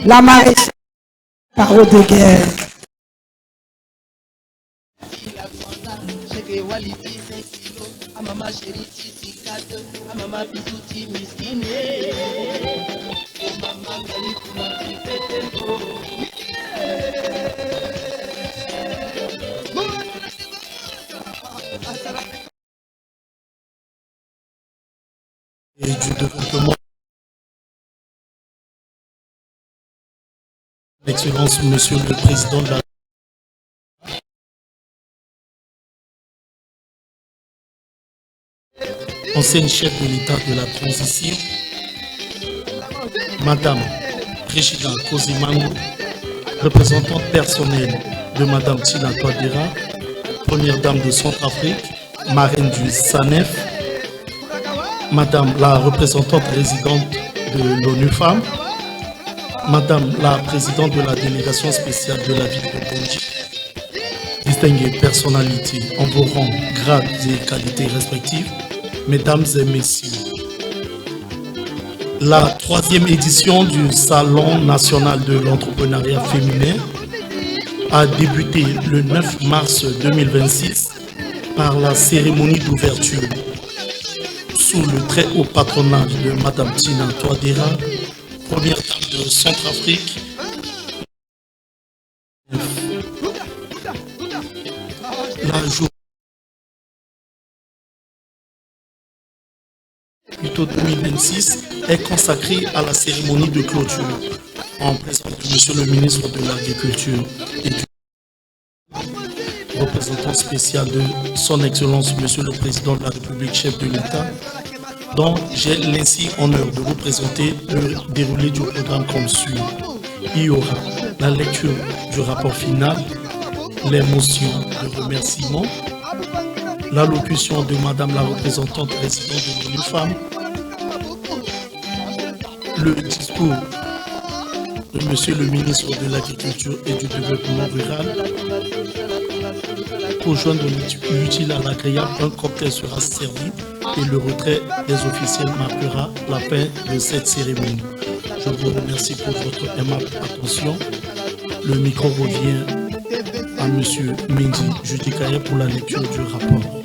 La maréchale, parole de guerre. Et du développement. Excellence, Monsieur le Président de la ancienne chef de l'État de la transition, Madame Brigitte Kozimango, représentante personnelle de Madame Tina Touadéra, première dame de Centrafrique, marraine du SANEF, Madame la représentante résidente de l'ONU Femmes, Madame la présidente de la délégation spéciale de la ville de Bondji, distinguées personnalités en vos rangs, grades et qualités respectives, Mesdames et Messieurs, la 3e édition du Salon national de l'entrepreneuriat féminin a débuté le 9 mars 2026 par la cérémonie d'ouverture sous le très haut patronage de Madame Tina Touadéra, première dame de Centrafrique. La journée plutôt 2026 est consacrée à la cérémonie de clôture en présence de Monsieur le ministre de l'Agriculture et du représentant spécial de Son Excellence Monsieur le Président de la République, chef de l'État, dont j'ai l'ainsi honneur de vous présenter le déroulé du programme comme suit. Il y aura la lecture du rapport final, les motions de remerciement, l'allocution de Madame la représentante présidente de l'ONU Femmes, le discours de Monsieur le ministre de l'Agriculture et du Développement Rural. Pour joindre l'utile à l'agréable, un cocktail sera servi et le retrait des officiels marquera la fin de cette cérémonie. Je vous remercie pour votre aimable attention. Le micro revient à Monsieur Mendy Judikaye pour la lecture du rapport.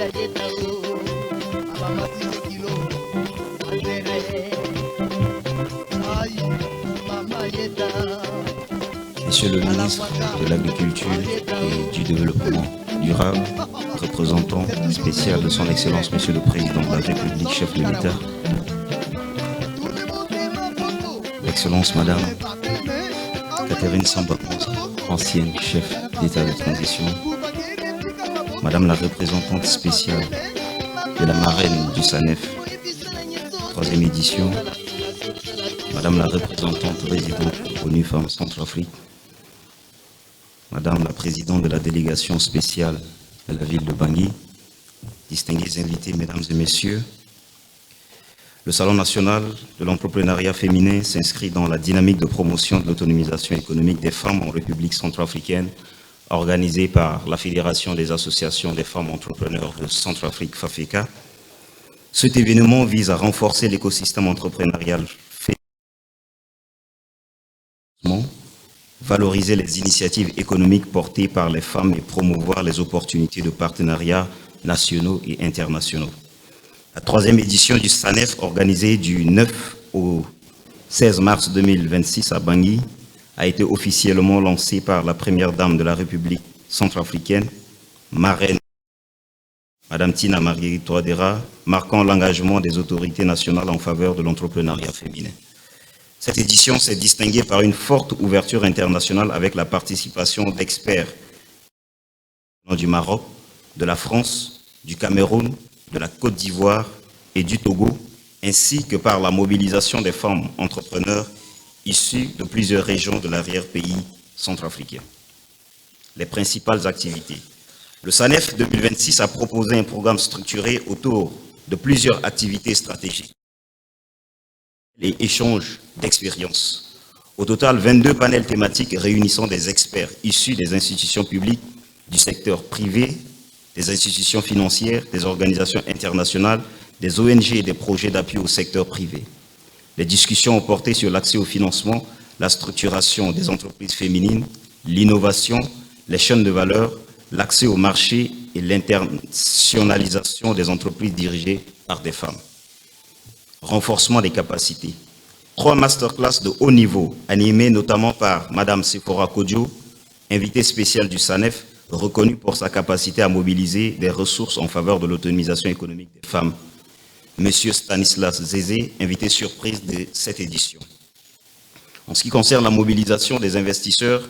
Monsieur le ministre de l'Agriculture et du Développement durable, représentant spécial de son Excellence Monsieur le Président de la République, chef de l'État, Excellence Madame Catherine Samba, ancienne chef d'État de transition, Madame la représentante spéciale de la marraine du SANEF, 3e édition, Madame la représentante résidente ONU Femmes Centrafrique, Madame la présidente de la délégation spéciale de la ville de Bangui, distingués invités, mesdames et messieurs, le Salon national de l'entrepreneuriat féminin s'inscrit dans la dynamique de promotion de l'autonomisation économique des femmes en République centrafricaine, organisée par la Fédération des associations des femmes entrepreneurs de Centrafrique, FAFECA. Cet événement vise à renforcer l'écosystème entrepreneurial féminin, valoriser les initiatives économiques portées par les femmes et promouvoir les opportunités de partenariats nationaux et internationaux. La 3e édition du SANEF, organisée du 9 au 16 mars 2026 à Bangui, a été officiellement lancée par la première dame de la République centrafricaine, marraine Madame Tina Marguerite Touadéra, marquant l'engagement des autorités nationales en faveur de l'entrepreneuriat féminin. Cette édition s'est distinguée par une forte ouverture internationale avec la participation d'experts du Maroc, de la France, du Cameroun, de la Côte d'Ivoire et du Togo, ainsi que par la mobilisation des femmes entrepreneurs issues de plusieurs régions de l'arrière-pays centrafricain. Les principales activités. Le SANEF 2026 a proposé un programme structuré autour de plusieurs activités stratégiques et échanges d'expériences. Au total, 22 panels thématiques réunissant des experts issus des institutions publiques, du secteur privé, des institutions financières, des organisations internationales, des ONG et des projets d'appui au secteur privé. Les discussions ont porté sur l'accès au financement, la structuration des entreprises féminines, l'innovation, les chaînes de valeur, l'accès au marché et l'internationalisation des entreprises dirigées par des femmes. Renforcement des capacités. 3 masterclass de haut niveau, animées notamment par Madame Sephora Kodjo, invitée spéciale du SANEF, reconnue pour sa capacité à mobiliser des ressources en faveur de l'autonomisation économique des femmes. Monsieur Stanislas Zézé, invité surprise de cette édition. En ce qui concerne la mobilisation des investisseurs,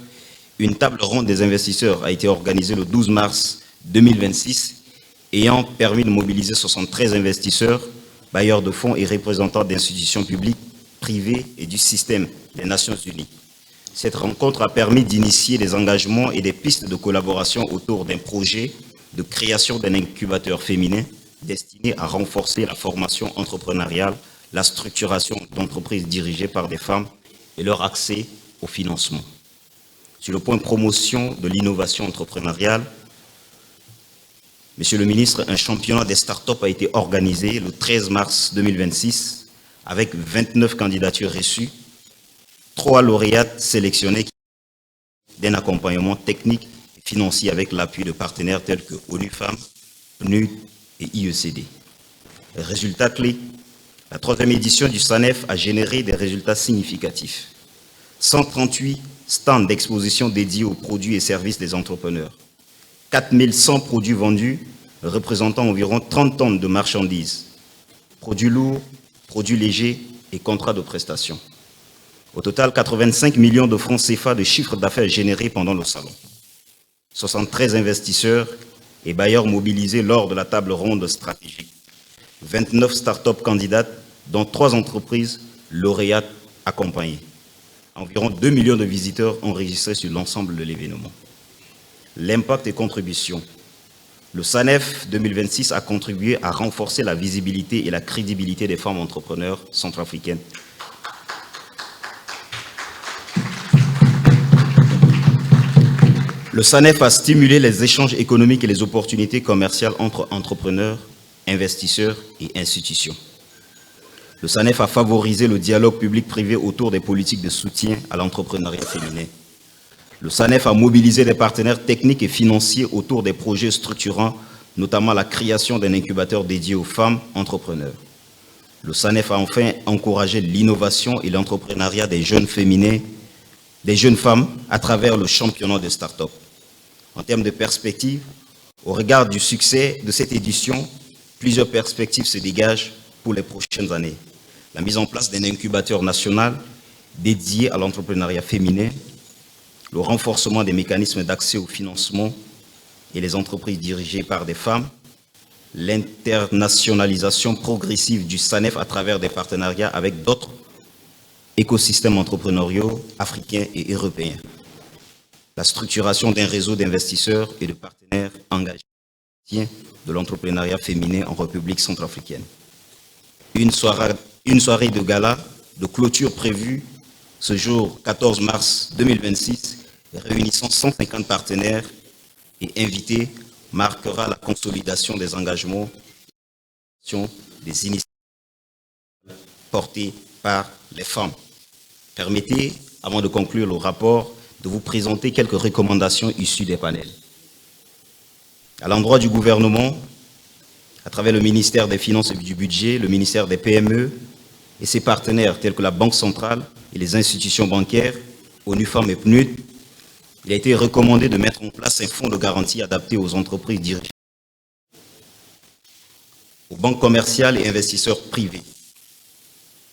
une table ronde des investisseurs a été organisée le 12 mars 2026, ayant permis de mobiliser 73 investisseurs, bailleurs de fonds et représentants d'institutions publiques, privées et du système des Nations Unies. Cette rencontre a permis d'initier des engagements et des pistes de collaboration autour d'un projet de création d'un incubateur féminin destiné à renforcer la formation entrepreneuriale, la structuration d'entreprises dirigées par des femmes et leur accès au financement. Sur le point de promotion de l'innovation entrepreneuriale, Monsieur le ministre, un championnat des startups a été organisé le 13 mars 2026 avec 29 candidatures reçues, 3 lauréates sélectionnées d'un accompagnement technique et financier avec l'appui de partenaires tels que ONU Femmes, PNUD et IECD. Résultats clés, la 3e édition du SANEF a généré des résultats significatifs. 138 stands d'exposition dédiés aux produits et services des entrepreneurs. 4100 produits vendus représentant environ 30 tonnes de marchandises, produits lourds, produits légers et contrats de prestation. Au total, 85 millions de francs CFA de chiffre d'affaires générés pendant le salon. 73 investisseurs et bailleurs mobilisés lors de la table ronde stratégique. 29 start-up candidates, dont 3 entreprises lauréates accompagnées. Environ 2 millions de visiteurs enregistrés sur l'ensemble de l'événement. L'impact et contribution. Le SANEF 2026 a contribué à renforcer la visibilité et la crédibilité des femmes entrepreneurs centrafricaines. Le SANEF a stimulé les échanges économiques et les opportunités commerciales entre entrepreneurs, investisseurs et institutions. Le SANEF a favorisé le dialogue public-privé autour des politiques de soutien à l'entrepreneuriat féminin. Le SANEF a mobilisé des partenaires techniques et financiers autour des projets structurants notamment la création d'un incubateur dédié aux femmes entrepreneurs. Le SANEF a enfin encouragé l'innovation et l'entrepreneuriat des jeunes femmes à travers le championnat de start-up. En termes de perspectives, au regard du succès de cette édition, plusieurs perspectives se dégagent pour les prochaines années. La mise en place d'un incubateur national dédié à l'entrepreneuriat féminin, le renforcement des mécanismes d'accès au financement et les entreprises dirigées par des femmes, l'internationalisation progressive du SANEF à travers des partenariats avec d'autres écosystèmes entrepreneuriaux africains et européens, la structuration d'un réseau d'investisseurs et de partenaires engagés de l'entrepreneuriat féminin en République centrafricaine. Une soirée de gala de clôture prévue ce jour 14 mars 2026, réunissant 150 partenaires et invités, marquera la consolidation des engagements des initiatives portées par les femmes. Permettez, avant de conclure le rapport, de vous présenter quelques recommandations issues des panels. À l'endroit du gouvernement, à travers le ministère des Finances et du Budget, le ministère des PME et ses partenaires tels que la Banque centrale et les institutions bancaires, ONU Femmes et PNUD, il a été recommandé de mettre en place un fonds de garantie adapté aux entreprises dirigées, aux banques commerciales et investisseurs privés.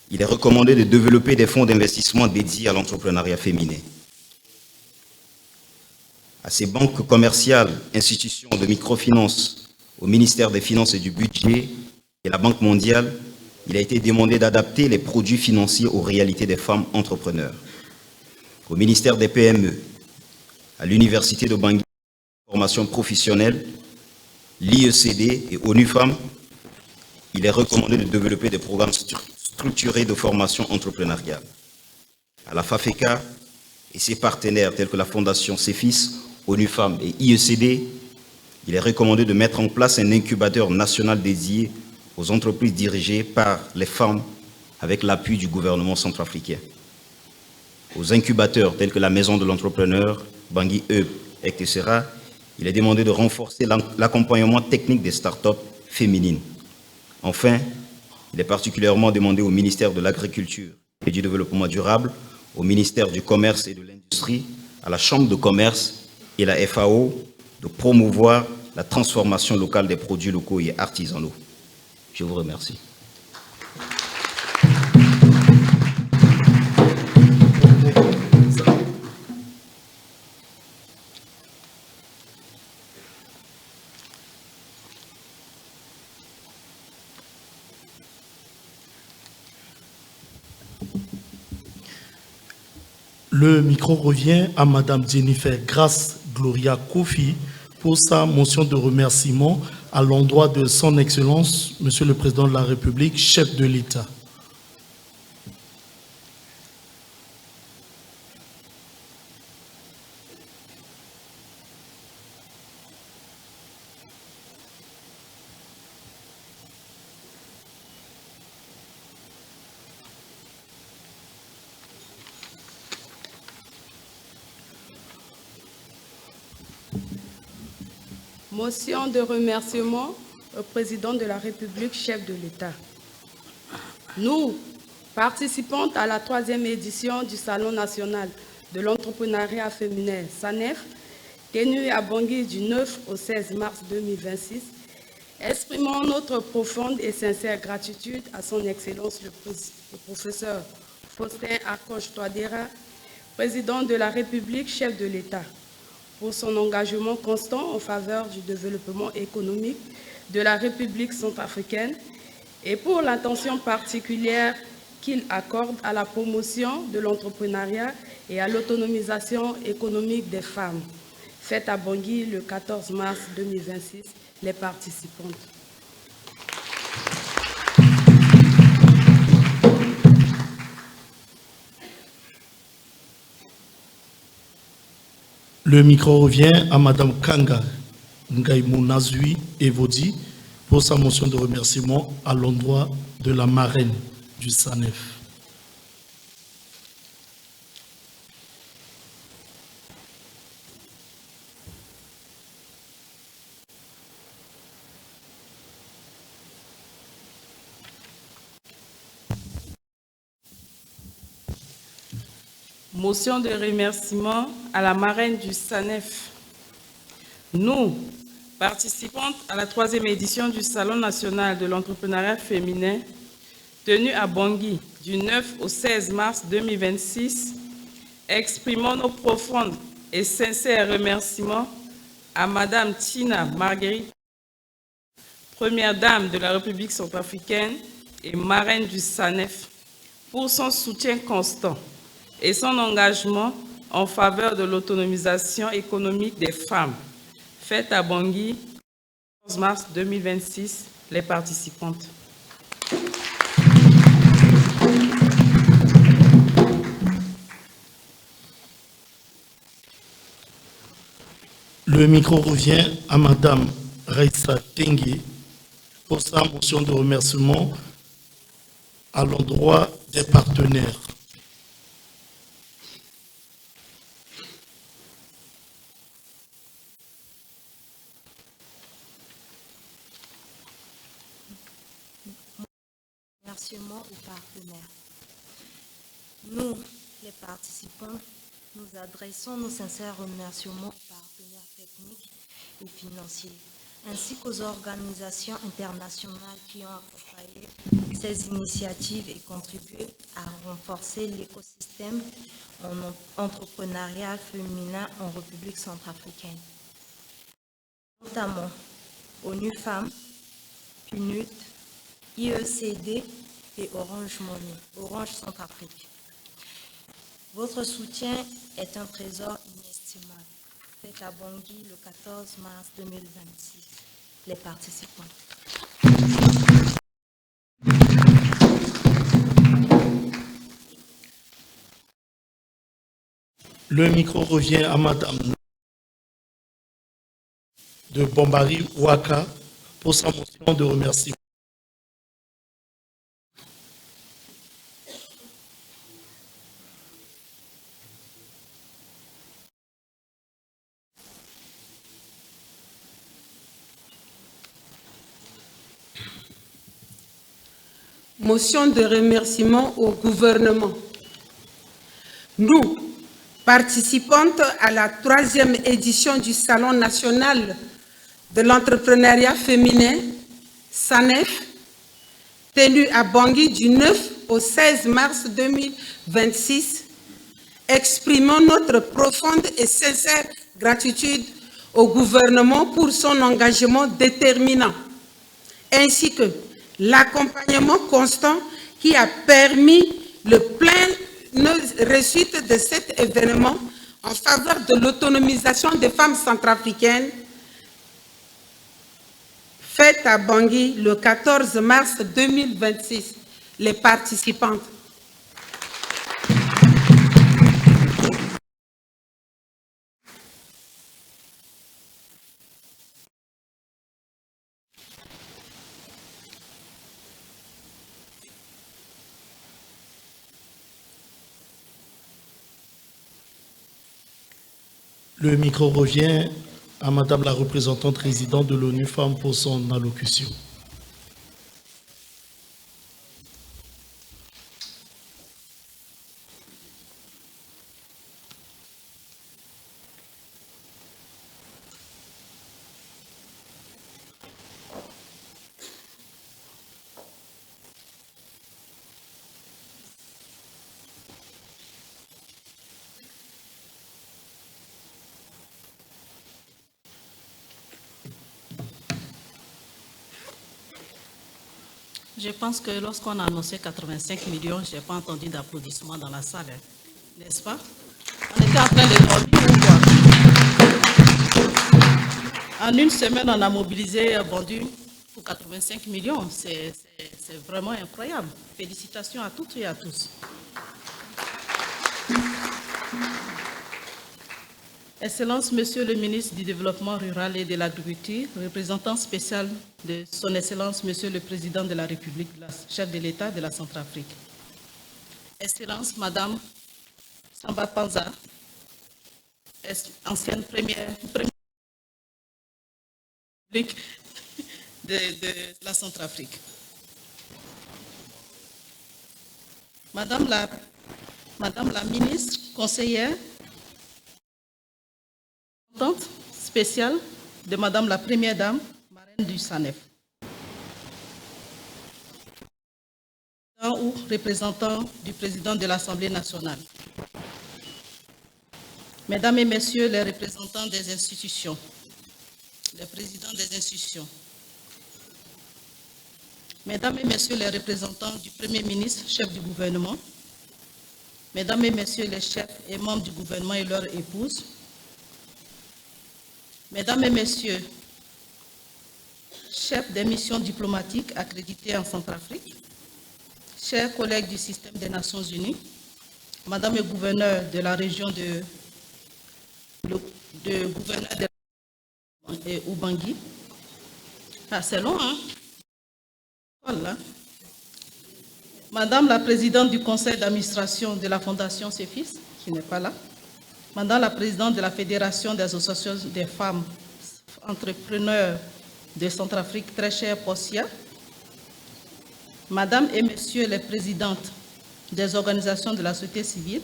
Il est recommandé de développer des fonds d'investissement dédiés à l'entrepreneuriat féminin. À ces banques commerciales, institutions de microfinance, au ministère des Finances et du Budget et la Banque mondiale, il a été demandé d'adapter les produits financiers aux réalités des femmes entrepreneurs. Au ministère des PME, à l'Université de Bangui, formation professionnelle, l'IECD et ONU Femmes, il est recommandé de développer des programmes structurés de formation entrepreneuriale. À la FAFECA et ses partenaires tels que la Fondation CEFIS, ONU Femmes et IECD, il est recommandé de mettre en place un incubateur national dédié aux entreprises dirigées par les femmes avec l'appui du gouvernement centrafricain. Aux incubateurs tels que la Maison de l'Entrepreneur, Bangui Hub, etc., il est demandé de renforcer l'accompagnement technique des start-up féminines. Enfin, il est particulièrement demandé au ministère de l'Agriculture et du Développement durable, au ministère du Commerce et de l'Industrie, à la Chambre de commerce et la FAO de promouvoir la transformation locale des produits locaux et artisanaux. Je vous remercie. Le micro revient à Madame Jennifer Grace Gloria Kofi pour sa motion de remerciement à l'endroit de son Excellence, Monsieur le Président de la République, chef de l'État. Motion de remerciement au Président de la République, chef de l'État. Nous, participants à la 3e édition du Salon national de l'entrepreneuriat féminin SANEF, tenu à Bangui du 9 au 16 mars 2026, exprimons notre profonde et sincère gratitude à son Excellence le professeur Faustin Archange Touadéra, Président de la République, chef de l'État, pour son engagement constant en faveur du développement économique de la République centrafricaine et pour l'attention particulière qu'il accorde à la promotion de l'entrepreneuriat et à l'autonomisation économique des femmes. Fête à Bangui le 14 mars 2026, les participantes. Le micro revient à Madame Kanga Ngaïmounazui Evodi pour sa motion de remerciement à l'endroit de la marraine du SANEF. Motion de remerciement à la marraine du SANEF. Nous, participantes à la 3e édition du Salon national de l'entrepreneuriat féminin, tenu à Bangui du 9 au 16 mars 2026, exprimons nos profonds et sincères remerciements à Madame Tina Marguerite, Première Dame de la République centrafricaine et marraine du SANEF, pour son soutien constant et son engagement en faveur de l'autonomisation économique des femmes. Fête à Bangui, 11 mars 2026, les participantes. Le micro revient à Madame Raissa Tengue pour sa motion de remerciement à l'endroit des partenaires. Remerciements aux partenaires. Nous, les participants, nous adressons nos sincères remerciements aux partenaires techniques et financiers, ainsi qu'aux organisations internationales qui ont accompagné ces initiatives et contribué à renforcer l'écosystème entrepreneurial féminin en République centrafricaine, notamment ONU Femmes, PNUD, IECD et Orange Money, Orange Centrafrique. Votre soutien est un trésor inestimable. Fête à Bangui le 14 mars 2026. Les participants. Le micro revient à Madame de Bombari Ouaka pour sa motion de remerciement. Motion de remerciement au gouvernement. Nous, participantes à la 3e édition du Salon national de l'entrepreneuriat féminin, SANEF, tenu à Bangui du 9 au 16 mars 2026, exprimons notre profonde et sincère gratitude au gouvernement pour son engagement déterminant, ainsi que l'accompagnement constant qui a permis le plein réussite de cet événement en faveur de l'autonomisation des femmes centrafricaines, fête à Bangui le 14 mars 2026. Les participantes. Le micro revient à Madame la représentante résidente de l'ONU Femmes pour son allocution. Je pense que lorsqu'on a annoncé 85 millions, je n'ai pas entendu d'applaudissements dans la salle, n'est-ce pas? On était en train de dormir ou quoi? En une semaine, on a mobilisé, vendu pour 85 millions. C'est vraiment incroyable. Félicitations à toutes et à tous. Excellence, Monsieur le ministre du Développement rural et de l'Agriculture, représentant spécial de Son Excellence, Monsieur le Président de la République, chef de l'État de la Centrafrique. Excellence, Madame Samba Panza, ancienne première de la Centrafrique. Madame Madame la ministre conseillère spéciale de Madame la Première Dame, marraine du SANEF. Ou représentant du président de l'Assemblée nationale. Mesdames et Messieurs les représentants des institutions, les présidents des institutions, Mesdames et Messieurs les représentants du Premier ministre, chef du gouvernement, Mesdames et Messieurs les chefs et membres du gouvernement et leurs épouses, Mesdames et Messieurs, chefs des missions diplomatiques accréditées en Centrafrique, chers collègues du système des Nations Unies, Madame le gouverneur de la région de Ubangui, c'est long, hein? Voilà. Madame la présidente du conseil d'administration de la Fondation CEFIS, qui n'est pas là, Madame la présidente de la Fédération des associations des femmes entrepreneurs de Centrafrique, très chère Possia, Madame et Messieurs les présidentes des organisations de la société civile,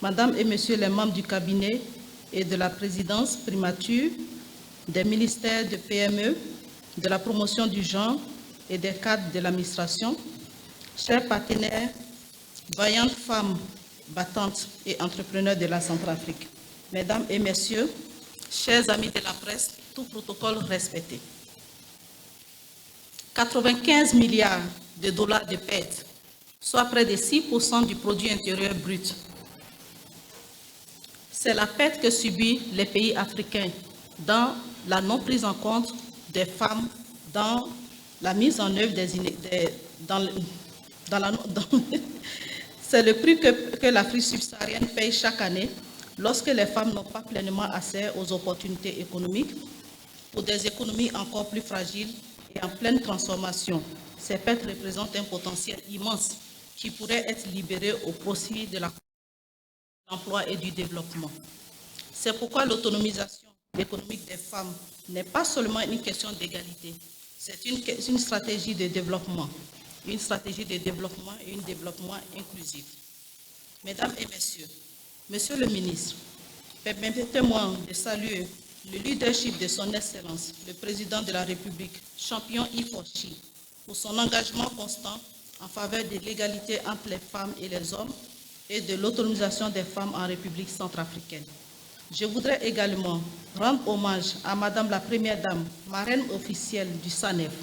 Madame et Messieurs les membres du cabinet et de la présidence primature, des ministères de PME, de la promotion du genre et des cadres de l'administration, chers partenaires, vaillantes femmes battantes et entrepreneurs de la Centrafrique, Mesdames et Messieurs, chers amis de la presse, tout protocole respecté. 95 milliards de dollars de pertes, soit près de 6% du produit intérieur brut. C'est la perte que subissent les pays africains dans la non prise en compte des femmes, dans la mise en œuvre c'est le prix que l'Afrique subsaharienne paye chaque année lorsque les femmes n'ont pas pleinement accès aux opportunités économiques pour des économies encore plus fragiles et en pleine transformation. Ces pertes représentent un potentiel immense qui pourrait être libéré au profit de l'emploi et du développement. C'est pourquoi l'autonomisation économique des femmes n'est pas seulement une question d'égalité, c'est une stratégie de développement, et un développement inclusif. Mesdames et Messieurs, Monsieur le ministre, permettez-moi de saluer le leadership de son Excellence, le Président de la République, champion Ifochi, pour son engagement constant en faveur de l'égalité entre les femmes et les hommes et de l'autonomisation des femmes en République centrafricaine. Je voudrais également rendre hommage à Madame la Première Dame, marraine officielle du SANEF,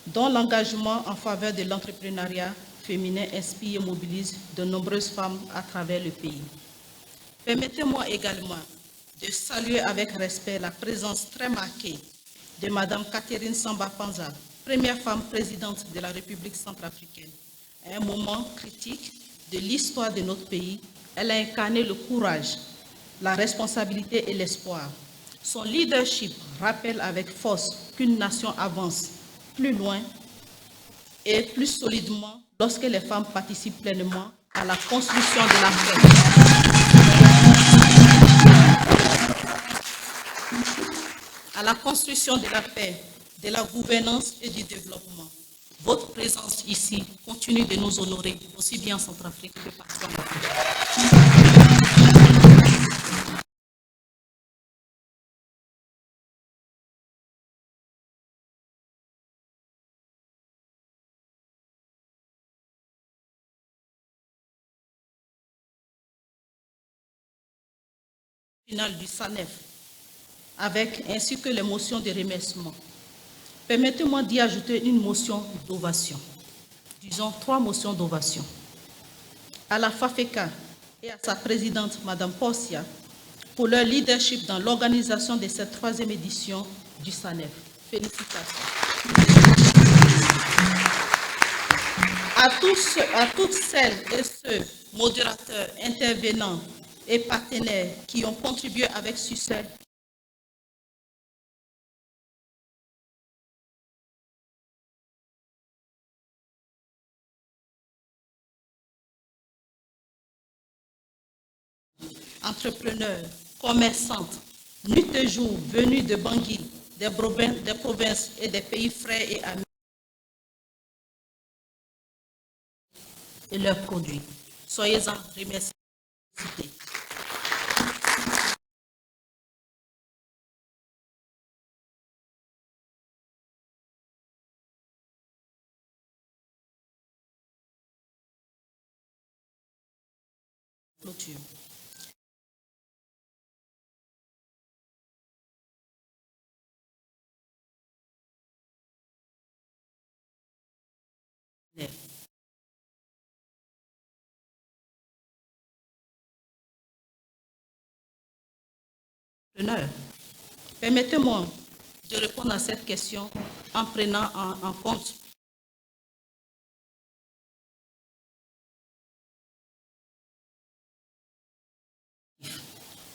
dont l'engagement en faveur de l'entrepreneuriat féminin inspire et mobilise de nombreuses femmes à travers le pays. Permettez-moi également de saluer avec respect la présence très marquée de Madame Catherine Samba Panza, première femme présidente de la République centrafricaine. À un moment critique de l'histoire de notre pays, elle a incarné le courage, la responsabilité et l'espoir. Son leadership rappelle avec force qu'une nation avance plus loin et plus solidement lorsque les femmes participent pleinement à la construction de la paix. À la construction de la paix, de la gouvernance et du développement. Votre présence ici continue de nous honorer, aussi bien en Centrafrique que partout en Afrique. Finale du SANEF, ainsi que les motions de remerciement. Permettez-moi d'y ajouter une motion d'ovation. Disons 3 motions d'ovation. À la FAFECA et à sa présidente, Madame Possia, pour leur leadership dans l'organisation de cette 3e édition du SANEF. Félicitations. À toutes celles et ceux, modérateurs, intervenants et partenaires qui ont contribué avec succès entrepreneurs, commerçantes, nuit et jour venus de Bangui, des provinces et des pays frères et amis et leurs produits. Soyez-en remerciés. Clôture. Permettez-moi de répondre à cette question en prenant en compte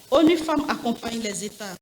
ONU Femmes accompagne les États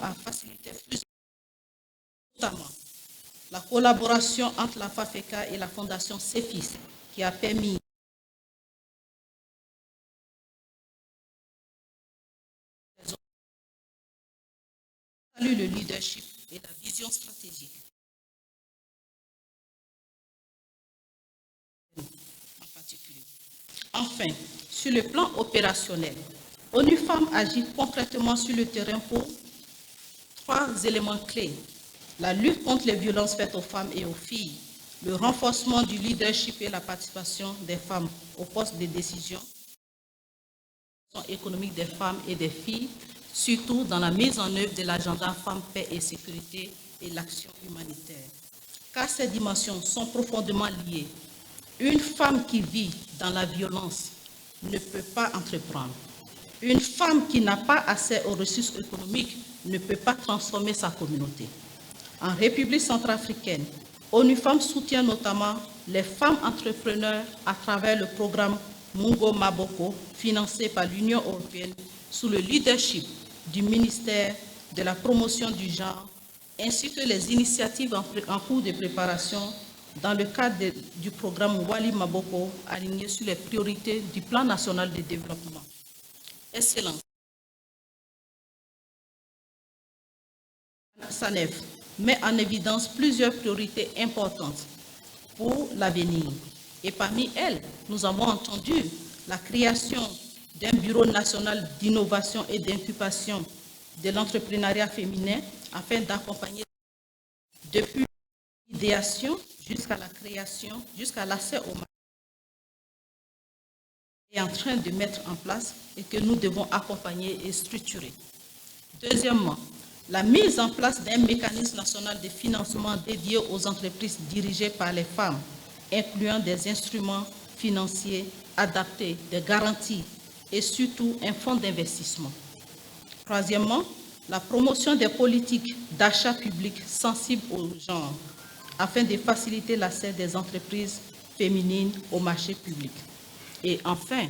à faciliter plus, notamment la collaboration entre la FAFECA et la Fondation CEFIS, qui a permis le leadership et la vision stratégique. En particulier. Enfin, sur le plan opérationnel, ONU Femmes agit concrètement sur le terrain pour 3 éléments clés: la lutte contre les violences faites aux femmes et aux filles, le renforcement du leadership et la participation des femmes aux postes de décision économique des femmes et des filles, surtout dans la mise en œuvre de l'agenda Femmes, Paix et Sécurité et l'action humanitaire. Car ces dimensions sont profondément liées. Une femme qui vit dans la violence ne peut pas entreprendre. Une femme qui n'a pas accès aux ressources économiques ne peut pas transformer sa communauté. En République centrafricaine, ONU Femmes soutient notamment les femmes entrepreneurs à travers le programme Mungo Maboko, financé par l'Union européenne sous le leadership du ministère de la Promotion du genre, ainsi que les initiatives en cours de préparation dans le cadre du programme Wali Maboko, aligné sur les priorités du Plan national de développement. Excellence. SANEF met en évidence plusieurs priorités importantes pour l'avenir. Et parmi elles, nous avons entendu la création d'un bureau national d'innovation et d'incubation de l'entrepreneuriat féminin afin d'accompagner depuis l'idéation jusqu'à la création, jusqu'à l'accès au marché, est en train de mettre en place et que nous devons accompagner et structurer. Deuxièmement, la mise en place d'un mécanisme national de financement dédié aux entreprises dirigées par les femmes, incluant des instruments financiers adaptés, des garanties et surtout un fonds d'investissement. Troisièmement, la promotion des politiques d'achat public sensibles au genre, afin de faciliter l'accès des entreprises féminines au marché public. Et enfin,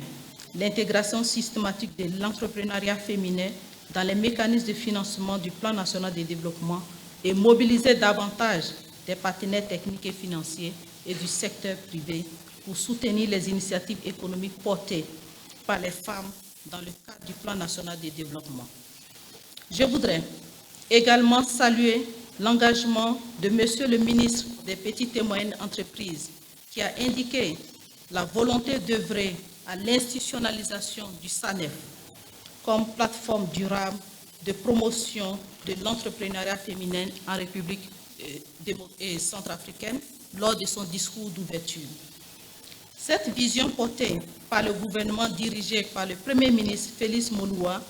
l'intégration systématique de l'entrepreneuriat féminin dans les mécanismes de financement du Plan national de développement et mobiliser davantage des partenaires techniques et financiers et du secteur privé pour soutenir les initiatives économiques portées par les femmes dans le cadre du Plan national de développement. Je voudrais également saluer l'engagement de Monsieur le ministre des Petites et Moyennes Entreprises, qui a indiqué la volonté d'œuvrer à l'institutionnalisation du SANEF comme plateforme durable de promotion de l'entrepreneuriat féminin en République centrafricaine lors de son discours d'ouverture. Cette vision portée par le gouvernement dirigé par le Premier ministre Félix Moloua,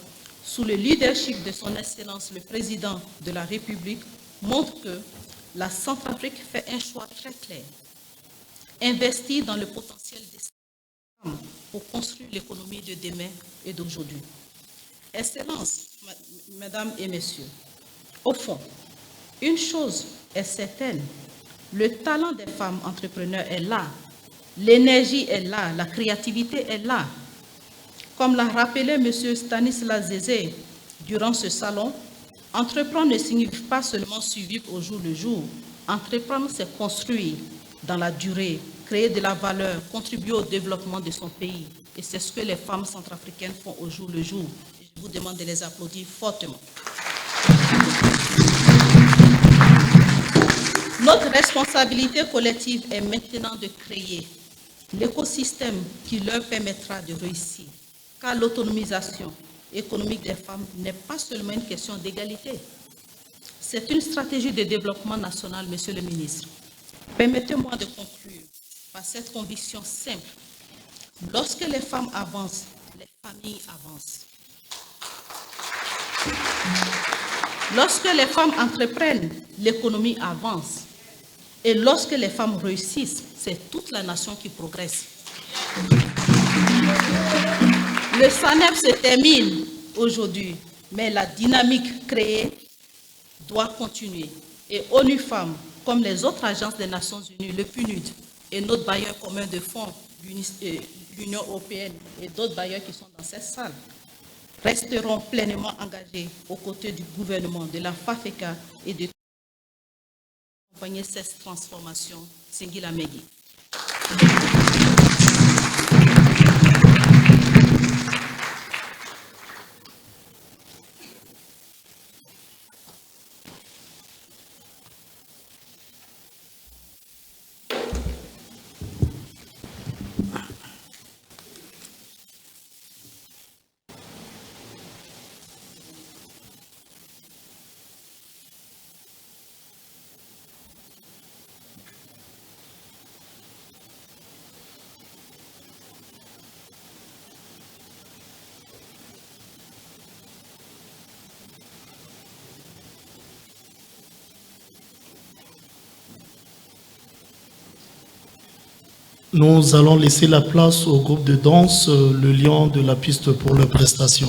sous le leadership de son Excellence le Président de la République, montre que la Centrafrique fait un choix très clair. Investir dans le potentiel des femmes pour construire l'économie de demain et d'aujourd'hui. Excellences, Mesdames et Messieurs, au fond, une chose est certaine, le talent des femmes entrepreneurs est là, l'énergie est là, la créativité est là. Comme l'a rappelé M. Stanislas Zézé durant ce salon, entreprendre ne signifie pas seulement survivre au jour le jour. Entreprendre, c'est construire dans la durée, créer de la valeur, contribuer au développement de son pays. Et c'est ce que les femmes centrafricaines font au jour le jour. Je vous demande de les applaudir fortement. Notre responsabilité collective est maintenant de créer l'écosystème qui leur permettra de réussir. Car l'autonomisation économique des femmes n'est pas seulement une question d'égalité. C'est une stratégie de développement national, Monsieur le ministre. Permettez-moi de conclure par cette conviction simple. Lorsque les femmes avancent, les familles avancent. Lorsque les femmes entreprennent, l'économie avance. Et lorsque les femmes réussissent, c'est toute la nation qui progresse. Le SANEP se termine aujourd'hui, mais la dynamique créée doit continuer. Et ONU Femmes, comme les autres agences des Nations Unies, le PNUD et notre bailleur commun de fonds, l'Union européenne et d'autres bailleurs qui sont dans cette salle, resteront pleinement engagés aux côtés du gouvernement, de la FAFECA et de accompagner cette transformation. Singila Megui. Nous allons laisser la place au groupe de danse, le lion de la piste pour leurs prestations.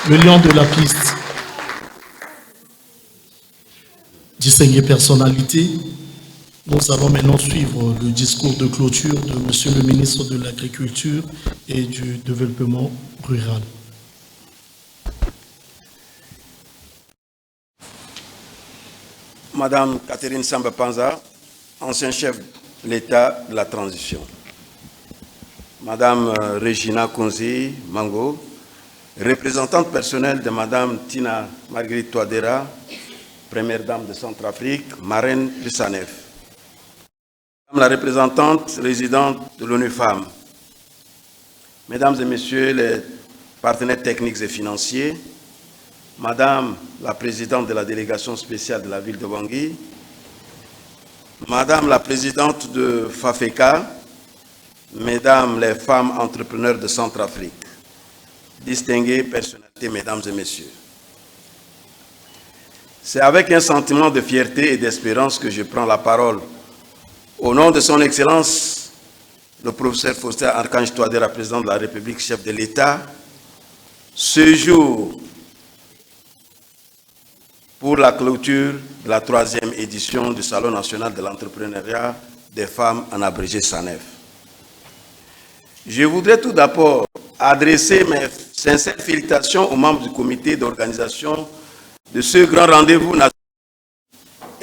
Le lion de la piste. Distinguées personnalités, nous allons maintenant suivre le discours de clôture de Monsieur le ministre de l'Agriculture et du Développement rural. Madame Catherine Samba-Panza, ancien chef de l'État de la transition. Madame Regina Konzi Mango, représentante personnelle de Madame Tina Marguerite Touadéra, première dame de Centrafrique, marraine du SANEF. Madame la représentante résidente de l'ONU Femmes, Mesdames et Messieurs les partenaires techniques et financiers, Madame la présidente de la délégation spéciale de la ville de Bangui, Madame la présidente de FAFECA, Mesdames les femmes entrepreneurs de Centrafrique, distinguées personnalités, Mesdames et Messieurs. C'est avec un sentiment de fierté et d'espérance que je prends la parole au nom de son Excellence, le professeur Faustin Archange Touadéra, président de la République, chef de l'État, ce jour pour la clôture de la 3e édition du Salon national de l'entrepreneuriat des femmes, en abrégé SANEF. Je voudrais tout d'abord adresser mes sincères félicitations aux membres du comité d'organisation de ce grand rendez-vous national,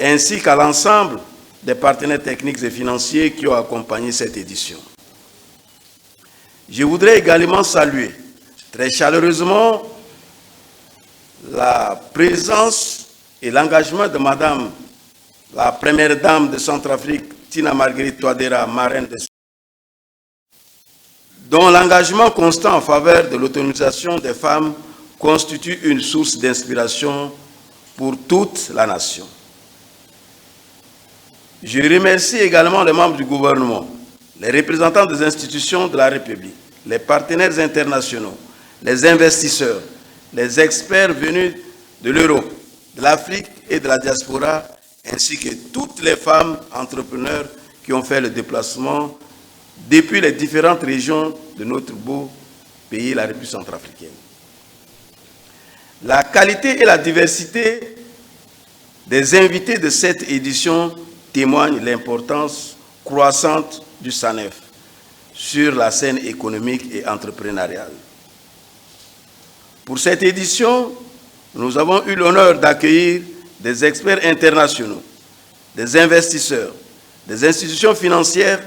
ainsi qu'à l'ensemble des partenaires techniques et financiers qui ont accompagné cette édition. Je voudrais également saluer très chaleureusement la présence et l'engagement de Madame la première dame de Centrafrique, Tina Marguerite Touadéra, marraine de dont l'engagement constant en faveur de l'autonomisation des femmes constitue une source d'inspiration pour toute la nation. Je remercie également les membres du gouvernement, les représentants des institutions de la République, les partenaires internationaux, les investisseurs, les experts venus de l'Europe, de l'Afrique et de la diaspora, ainsi que toutes les femmes entrepreneurs qui ont fait le déplacement depuis les différentes régions de notre beau pays, la République centrafricaine. La qualité et la diversité des invités de cette édition témoignent l'importance croissante du SANEF sur la scène économique et entrepreneuriale. Pour cette édition, nous avons eu l'honneur d'accueillir des experts internationaux, des investisseurs, des institutions financières,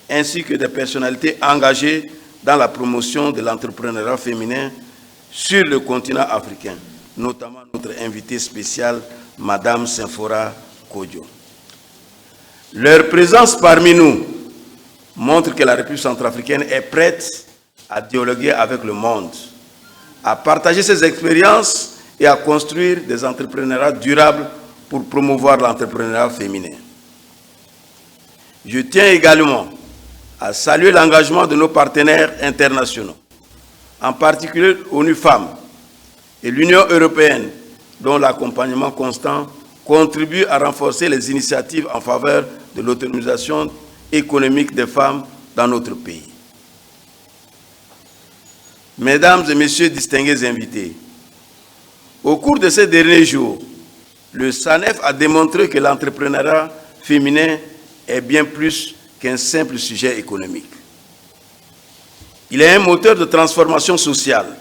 ainsi que des personnalités engagées dans la promotion de l'entrepreneuriat féminin sur le continent africain, notamment notre invitée spéciale, Madame Symphora Kodjo. Leur présence parmi nous montre que la République centrafricaine est prête à dialoguer avec le monde, à partager ses expériences et à construire des entrepreneuriats durables pour promouvoir l'entrepreneuriat féminin. Je tiens également à saluer l'engagement de nos partenaires internationaux, en particulier l'ONU Femmes et l'Union européenne, dont l'accompagnement constant contribue à renforcer les initiatives en faveur de l'autonomisation économique des femmes dans notre pays. Mesdames et Messieurs distingués invités, au cours de ces derniers jours, le SANEF a démontré que l'entrepreneuriat féminin est bien plus qu'un simple sujet économique. Il est un moteur de transformation sociale,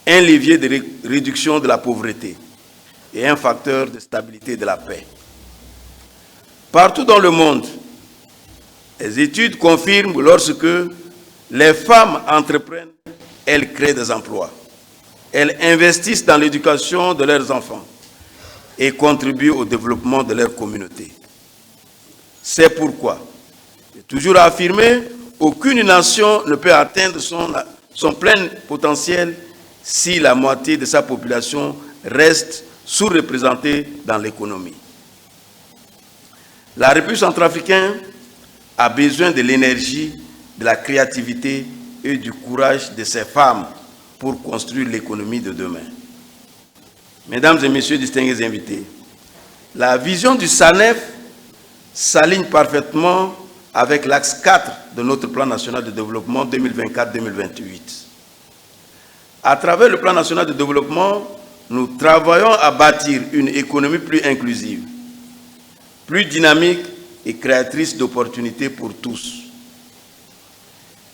un levier de réduction de la pauvreté et un facteur de stabilité de la paix. Partout dans le monde, les études confirment lorsque les femmes entreprennent, elles créent des emplois. Elles investissent dans l'éducation de leurs enfants et contribuent au développement de leur communauté. C'est pourquoi, j'ai toujours affirmé, aucune nation ne peut atteindre son plein potentiel si la moitié de sa population reste sous-représentée dans l'économie. La République centrafricaine a besoin de l'énergie, de la créativité et du courage de ses femmes pour construire l'économie de demain. Mesdames et messieurs distingués invités, la vision du SANEF s'aligne parfaitement avec l'axe 4 de notre plan national de développement 2024-2028. À travers le plan national de développement, nous travaillons à bâtir une économie plus inclusive, plus dynamique et créatrice d'opportunités pour tous.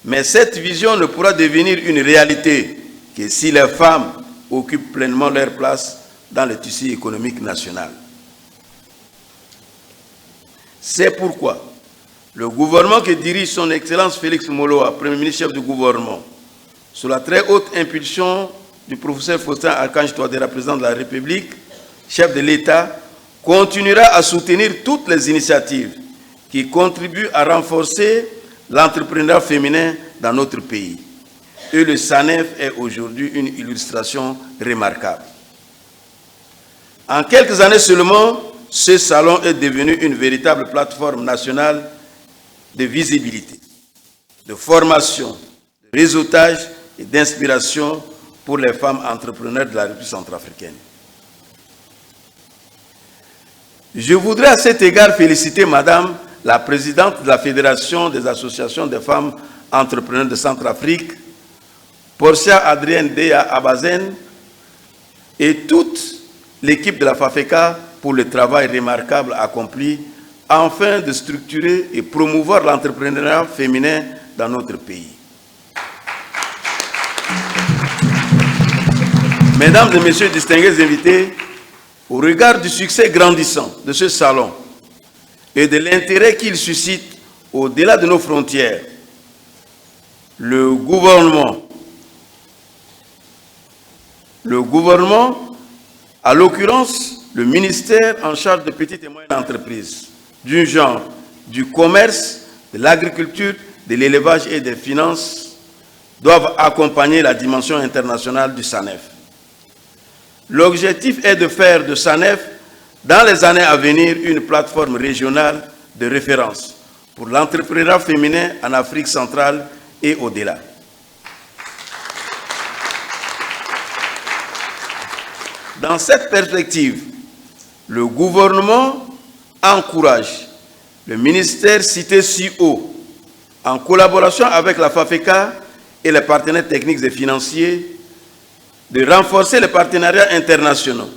Mais cette vision ne pourra devenir une réalité que si les femmes occupent pleinement leur place dans le tissu économique national. C'est pourquoi le gouvernement que dirige son Excellence Félix Moloa, Premier ministre chef du gouvernement, sous la très haute impulsion du professeur Faustin Archange Touadéra, président de la République, chef de l'État, continuera à soutenir toutes les initiatives qui contribuent à renforcer l'entrepreneuriat féminin dans notre pays. Et le SANEF est aujourd'hui une illustration remarquable. En quelques années seulement, ce salon est devenu une véritable plateforme nationale de visibilité, de formation, de réseautage et d'inspiration pour les femmes entrepreneurs de la République centrafricaine. Je voudrais à cet égard féliciter Madame la présidente de la Fédération des associations des femmes entrepreneurs de Centrafrique, Portia Adrienne Deya Abazen, et toute l'équipe de la FAFECA pour le travail remarquable accompli afin de structurer et promouvoir l'entrepreneuriat féminin dans notre pays. Mesdames et messieurs distingués invités, au regard du succès grandissant de ce salon et de l'intérêt qu'il suscite au-delà de nos frontières, le gouvernement, à l'occurrence le ministère en charge de petites et moyennes entreprises, du genre, du commerce, de l'agriculture, de l'élevage et des finances, doivent accompagner la dimension internationale du SANEF. L'objectif est de faire de SANEF, dans les années à venir, une plateforme régionale de référence pour l'entrepreneuriat féminin en Afrique centrale et au-delà. Dans cette perspective, le gouvernement encourage le ministère cité si haut, en collaboration avec la FAFECA et les partenaires techniques et financiers, de renforcer les partenariats internationaux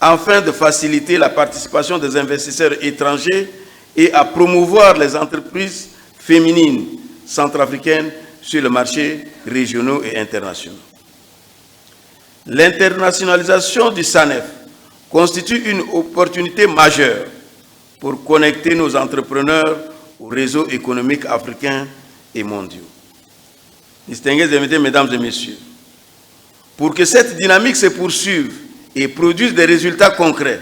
afin de faciliter la participation des investisseurs étrangers et à promouvoir les entreprises féminines centrafricaines sur le marché régionaux et internationaux. L'internationalisation du SANEF constitue une opportunité majeure pour connecter nos entrepreneurs au réseau économique africain et mondial. Distingués invités, mesdames et messieurs, pour que cette dynamique se poursuive et produise des résultats concrets,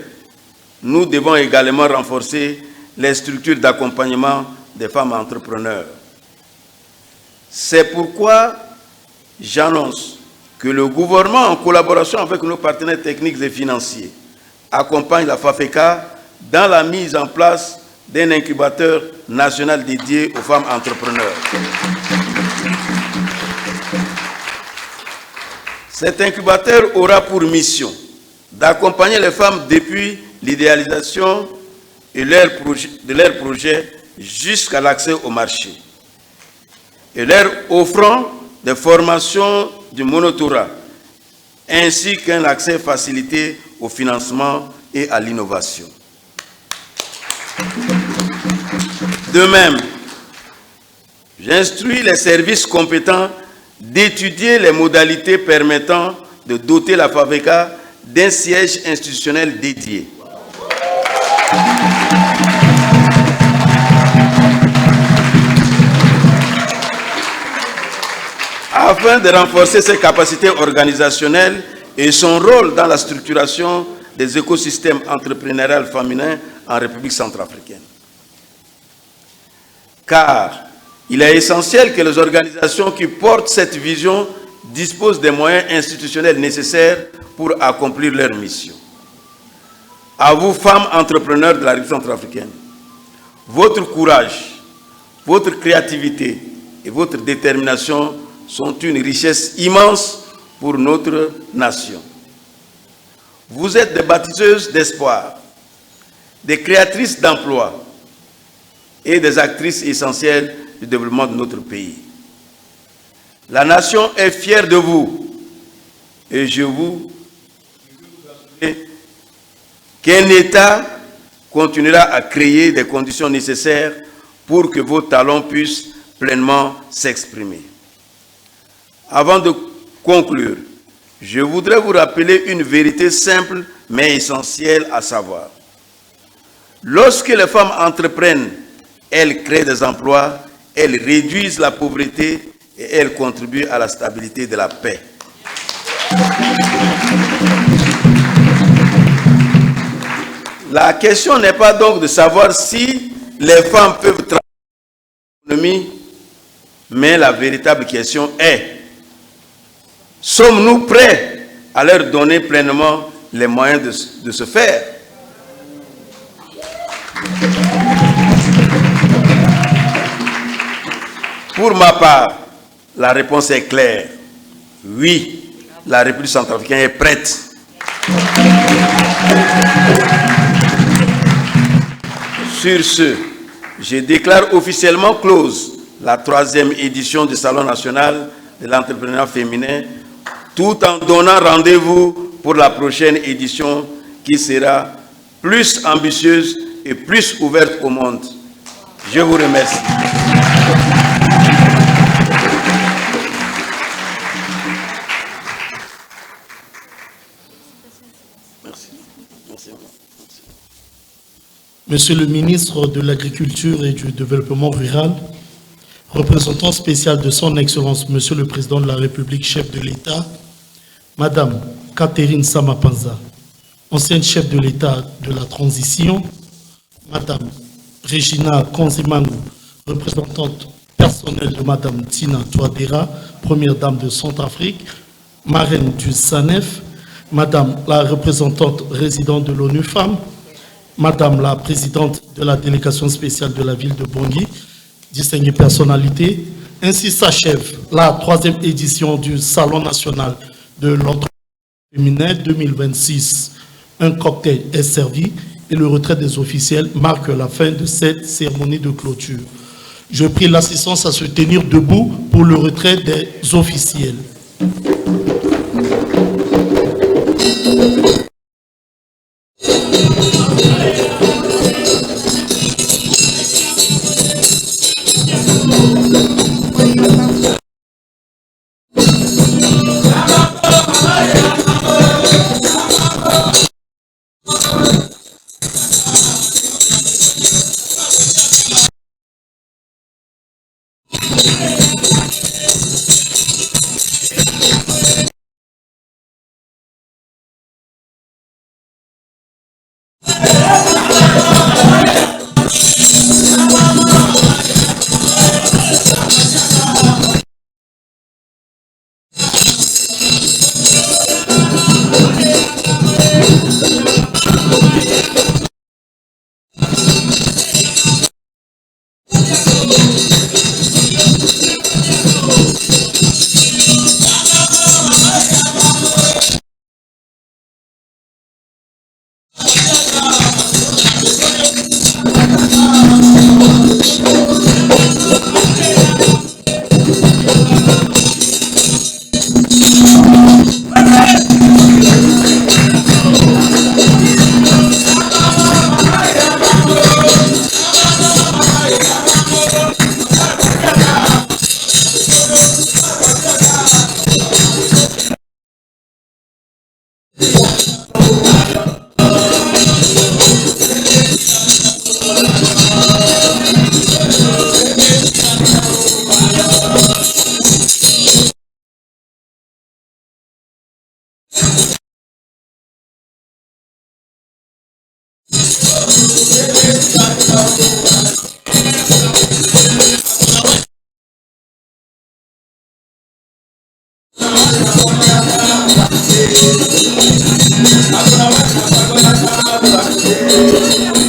nous devons également renforcer les structures d'accompagnement des femmes entrepreneurs. C'est pourquoi j'annonce que le gouvernement, en collaboration avec nos partenaires techniques et financiers, accompagne la FAFECA dans la mise en place d'un incubateur national dédié aux femmes entrepreneurs. Cet incubateur aura pour mission d'accompagner les femmes depuis l'idéalisation de leurs projets jusqu'à l'accès au marché, et leur offrant des formations du monitorat, ainsi qu'un accès facilité au financement et à l'innovation. De même, j'instruis les services compétents d'étudier les modalités permettant de doter la FAFECA d'un siège institutionnel dédié. Afin de renforcer ses capacités organisationnelles et son rôle dans la structuration des écosystèmes entrepreneuriaux féminins en République centrafricaine. Car il est essentiel que les organisations qui portent cette vision disposent des moyens institutionnels nécessaires pour accomplir leur mission. À vous, femmes entrepreneurs de la République centrafricaine, Votre courage, votre créativité et votre détermination sont une richesse immense pour notre nation. Vous êtes des bâtisseuses d'espoir, des créatrices d'emplois et des actrices essentielles du développement de notre pays. La nation est fière de vous et je vous assure qu'un État continuera à créer des conditions nécessaires pour que vos talents puissent pleinement s'exprimer. Avant de conclure, je voudrais vous rappeler une vérité simple mais essentielle à savoir. Lorsque les femmes entreprennent, elles créent des emplois, elles réduisent la pauvreté et elles contribuent à la stabilité de la paix. La question n'est pas donc de savoir si les femmes peuvent travailler dans l'économie, mais la véritable question est: sommes-nous prêts à leur donner pleinement les moyens de se faire? Pour ma part, la réponse est claire. Oui, la République centrafricaine est prête. Sur ce, je déclare officiellement close la 3e édition du Salon national de l'entrepreneuriat féminin, tout en donnant rendez-vous pour la prochaine édition qui sera plus ambitieuse et plus ouverte au monde. Je vous remercie. Monsieur le ministre de l'Agriculture et du Développement rural, représentant spécial de son Excellence, Monsieur le Président de la République, chef de l'État, Madame Catherine Samapanza, ancienne chef de l'État de la transition, Madame Regina Konzimangu, représentante personnelle de Madame Tina Touadéra, première dame de Centrafrique, marraine du SANEF, Madame la représentante résidente de l'ONU Femmes, Madame la présidente de la délégation spéciale de la ville de Bangui, distinguée personnalité, ainsi s'achève la 3e édition du Salon national de l'entrepreneuriat féminin 2026. Un cocktail est servi et le retrait des officiels marque la fin de cette cérémonie de clôture. Je prie l'assistance à se tenir debout pour le retrait des officiels. Gracias.